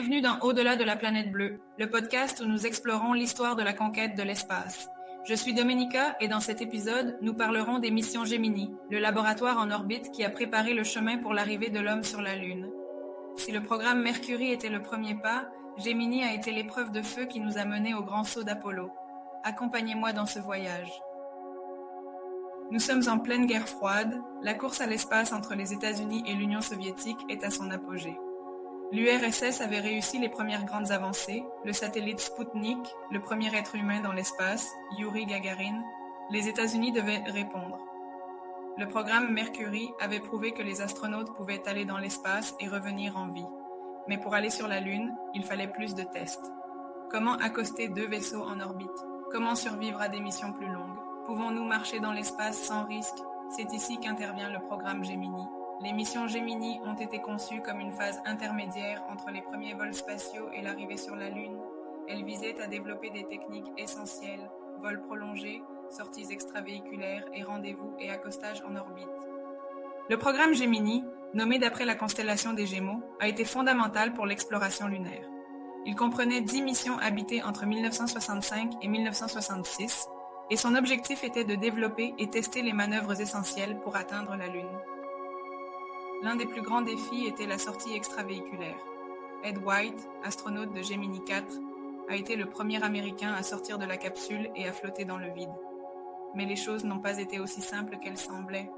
Bienvenue dans Au-delà de la planète bleue, le podcast où nous explorons l'histoire de la conquête de l'espace. Je suis Domenica et dans cet épisode, nous parlerons des missions Gemini, le laboratoire en orbite qui a préparé le chemin pour l'arrivée de l'homme sur la Lune. Si le programme Mercury était le premier pas, Gemini a été l'épreuve de feu qui nous a menés au grand saut d'Apollo. Accompagnez-moi dans ce voyage. Nous sommes en pleine guerre froide, la course à l'espace entre les États-Unis et l'Union soviétique est à son apogée. L'URSS avait réussi les premières grandes avancées, le satellite Spoutnik, le premier être humain dans l'espace, Youri Gagarin. Les États-Unis devaient répondre. Le programme Mercury avait prouvé que les astronautes pouvaient aller dans l'espace et revenir en vie. Mais pour aller sur la Lune, il fallait plus de tests. Comment accoster 2 vaisseaux en orbite? Comment survivre à des missions plus longues? Pouvons-nous marcher dans l'espace sans risque? C'est ici qu'intervient le programme Gemini. Les missions Gemini ont été conçues comme une phase intermédiaire entre les premiers vols spatiaux et l'arrivée sur la Lune. Elles visaient à développer des techniques essentielles, vols prolongés, sorties extravéhiculaires et rendez-vous et accostage en orbite. Le programme Gemini, nommé d'après la constellation des Gémeaux, a été fondamental pour l'exploration lunaire. Il comprenait 10 missions habitées entre 1965 et 1966, et son objectif était de développer et tester les manœuvres essentielles pour atteindre la Lune. L'un des plus grands défis était la sortie extravéhiculaire. Ed White, astronaute de Gemini 4, a été le premier Américain à sortir de la capsule et à flotter dans le vide. Mais les choses n'ont pas été aussi simples qu'elles semblaient.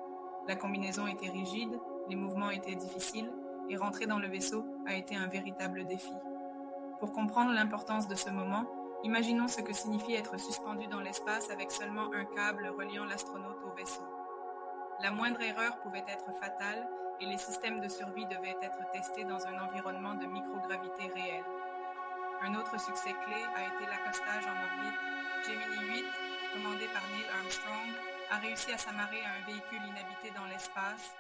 La combinaison était rigide, les mouvements étaient difficiles, et rentrer dans le vaisseau a été un véritable défi. Pour comprendre l'importance de ce moment, imaginons ce que signifie être suspendu dans l'espace avec seulement un câble reliant l'astronaute au vaisseau. La moindre erreur pouvait être fatale et les systèmes de survie devaient être testés dans un environnement de microgravité réelle. Un autre succès clé a été l'accostage en orbite. Gemini 8, commandé par Neil Armstrong, a réussi à s'amarrer à un véhicule inhabité dans l'espace.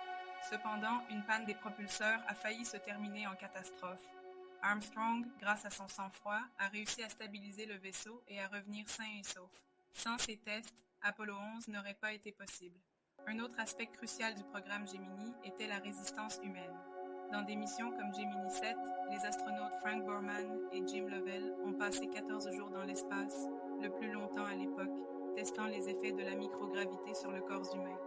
Cependant, une panne des propulseurs a failli se terminer en catastrophe. Armstrong, grâce à son sang-froid, a réussi à stabiliser le vaisseau et à revenir sain et sauf. Sans ces tests, Apollo 11 n'aurait pas été possible. Un autre aspect crucial du programme Gemini était la résistance humaine. Dans des missions comme Gemini 7, les astronautes Frank Borman et Jim Lovell ont passé 14 jours dans l'espace, le plus longtemps à l'époque, testant les effets de la microgravité sur le corps humain.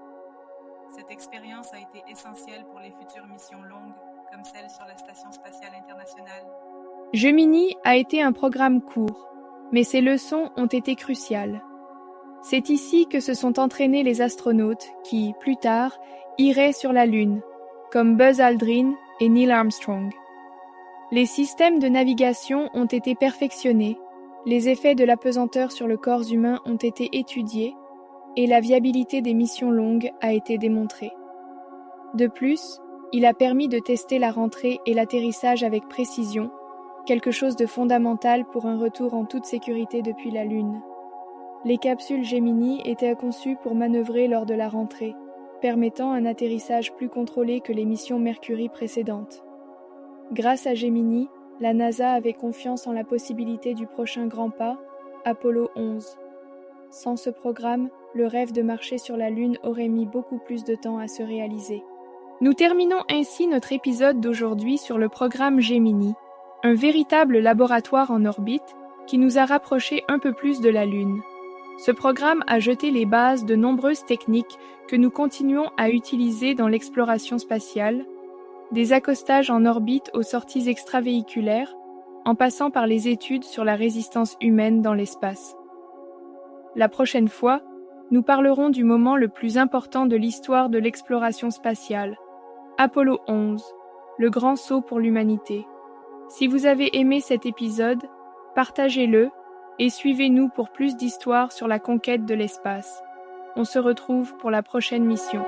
Cette expérience a été essentielle pour les futures missions longues, comme celle sur la Station spatiale internationale. Gemini a été un programme court, mais ses leçons ont été cruciales. C'est ici que se sont entraînés les astronautes qui, plus tard, iraient sur la Lune, comme Buzz Aldrin et Neil Armstrong. Les systèmes de navigation ont été perfectionnés, les effets de l'apesanteur sur le corps humain ont été étudiés, et la viabilité des missions longues a été démontrée. De plus, il a permis de tester la rentrée et l'atterrissage avec précision, quelque chose de fondamental pour un retour en toute sécurité depuis la Lune. Les capsules Gemini étaient conçues pour manœuvrer lors de la rentrée, permettant un atterrissage plus contrôlé que les missions Mercury précédentes. Grâce à Gemini, la NASA avait confiance en la possibilité du prochain grand pas, Apollo 11. Sans ce programme, le rêve de marcher sur la Lune aurait mis beaucoup plus de temps à se réaliser. Nous terminons ainsi notre épisode d'aujourd'hui sur le programme Gemini, un véritable laboratoire en orbite qui nous a rapprochés un peu plus de la Lune. Ce programme a jeté les bases de nombreuses techniques que nous continuons à utiliser dans l'exploration spatiale, des accostages en orbite aux sorties extravéhiculaires, en passant par les études sur la résistance humaine dans l'espace. La prochaine fois, nous parlerons du moment le plus important de l'histoire de l'exploration spatiale, Apollo 11, le grand saut pour l'humanité. Si vous avez aimé cet épisode, partagez-le et suivez-nous pour plus d'histoires sur la conquête de l'espace. On se retrouve pour la prochaine mission.